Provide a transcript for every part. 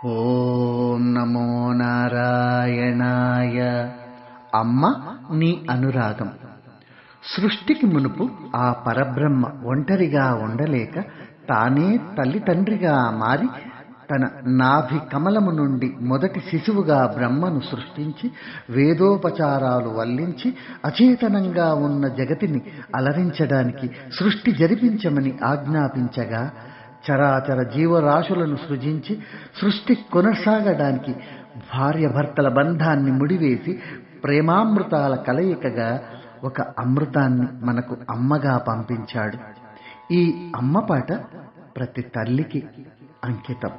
ఓం నమో నారాయణాయ. అమ్మ నీ అనురాగం. సృష్టికి మునుపు ఆ పరబ్రహ్మ ఒంటరిగా ఉండలేక తానే తల్లిదండ్రిగా మారి తన నాభి కమలము నుండి మొదటి శిశువుగా బ్రహ్మను సృష్టించి వేదోపచారాలు వల్లించి అచేతనంగా ఉన్న జగతిని అలరించడానికి సృష్టి జరిపించమని ఆజ్ఞాపించగా చరాచర జీవరాశులను సృజించి సృష్టి కొనసాగడానికి భార్యభర్తల బంధాన్ని ముడివేసి ప్రేమామృతాల కలయికగా ఒక అమృతాన్ని మనకు అమ్మగా పంపించాడు. ఈ అమ్మ పాట ప్రతి తల్లికి అంకితం.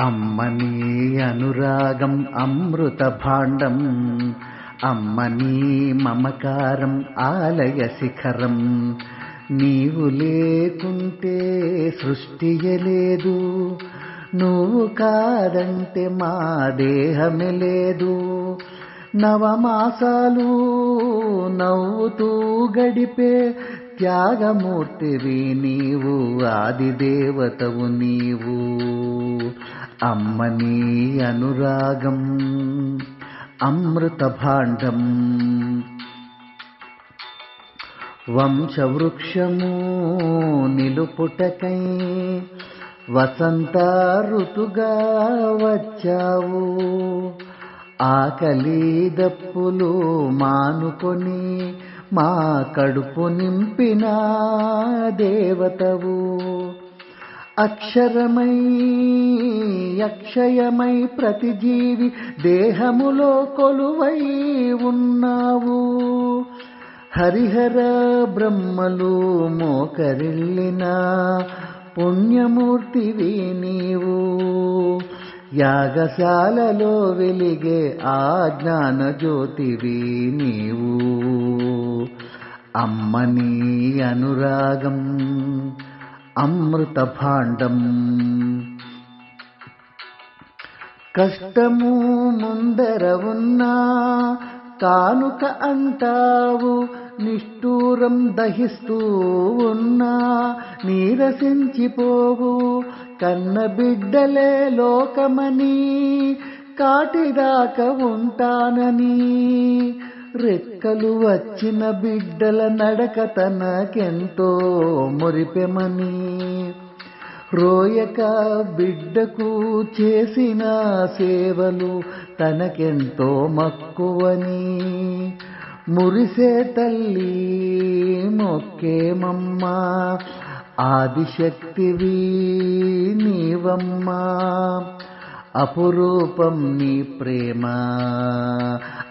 అమ్మ నీ అనురాగం అమృత భాండం, అమ్మ నీ మమకారం ఆలయ శిఖరం. నీవు లేకుంటే సృష్టియే లేదు, నువ్వు కాదంటే మా దేహమే లేదు. నవమాసాలు నవ్వుతూ గడిపే త్యాగమూర్తివి నీవు, ఆదిదేవతవు నీవు. అమ్మ నీ అనురాగం అమృత భాండం. వంశవృక్షము నిలుపుటకై వసంత ఋతుగా వచ్చావు. ఆకలి దప్పులు మానుకొని మా కడుపు నింపిన దేవతవు. అక్షరమై అక్షయమై ప్రతి జీవి దేహములో కొలువై ఉన్నావు. హరిహర బ్రహ్మలు మోకరిల్లిన పుణ్యమూర్తివి నీవు. యాగశాలలో వెలిగే ఆ జ్ఞాన జ్యోతివి నీవు. అమ్మ నీ అనురాగం అమృత భాండం. కష్టము ముందర ఉన్నా కానుక అంటావు, నిష్ఠూరం దహిస్తూ ఉన్నా నీరసించిపోవు. కన్న బిడ్డలే లోకమని కాటిదాకా ఉంటానని, రెక్కలు వచ్చిన బిడ్డల నడక తనకెంతో మురిపెమని, రోయక బిడ్డకు చేసిన సేవలు తనకెంతో మక్కువని, మురిసే తల్లి మొక్కేమమ్మా, ఆదిశక్తివి నీవమ్మా. అపురూపం నీ ప్రేమ,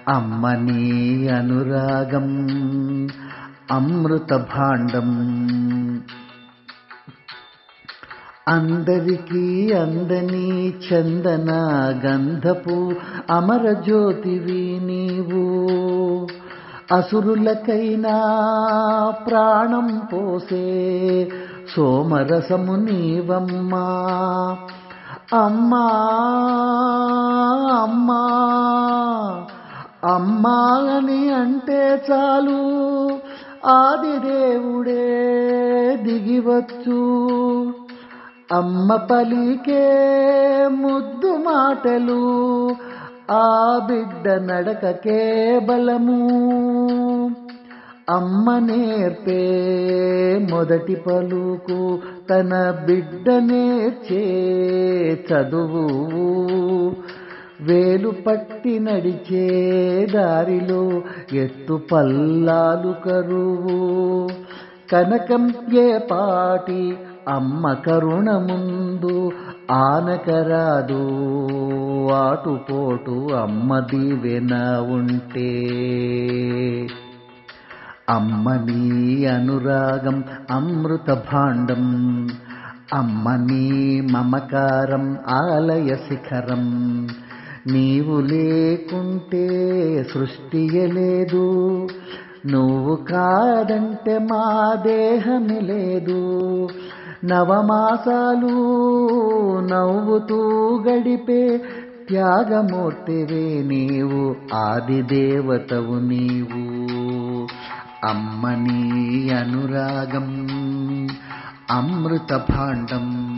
అమ్మ నీ అనురాగం అమృత భాండం. అందరికీ అందని చందన గంధపు అమరజ్యోతివి నీవు. అసురులకైనా ప్రాణం పోసే సోమరసము నీవమ్మా. అమ్మా అమ్మా అమ్మా అని అంటే చాలు ఆదిదేవుడే దిగివచ్చు. అమ్మ పలికే ముద్దు మాటలు ఆ బిడ్డ నడకకే బలము. అమ్మ నేర్పే మొదటి పలుకు తన బిడ్డ నేర్చే చదువు. వేలు పట్టి నడిచే దారిలో ఎత్తు పల్లాలు కరువు. కనకం ఏ పాటి అమ్మ కరుణ ముందు ఆనకరాదు. ఆటుపోటు అమ్మ దీవెన ఉంటే. అమ్మ నీ అనురాగం అమృత భాండం, అమ్మ నీ మమకారం ఆలయ శిఖరం. నీవు లేకుంటే సృష్టియే లేదు, నువ్వు కాదంటే మా దేహమే లేదు. నవమాసాలు నవ్వుతూ గడిపే త్యాగమూర్తివే నీవు, ఆదిదేవతవు నీవు. అమ్మ నీ అనురాగం అమృత భాండం.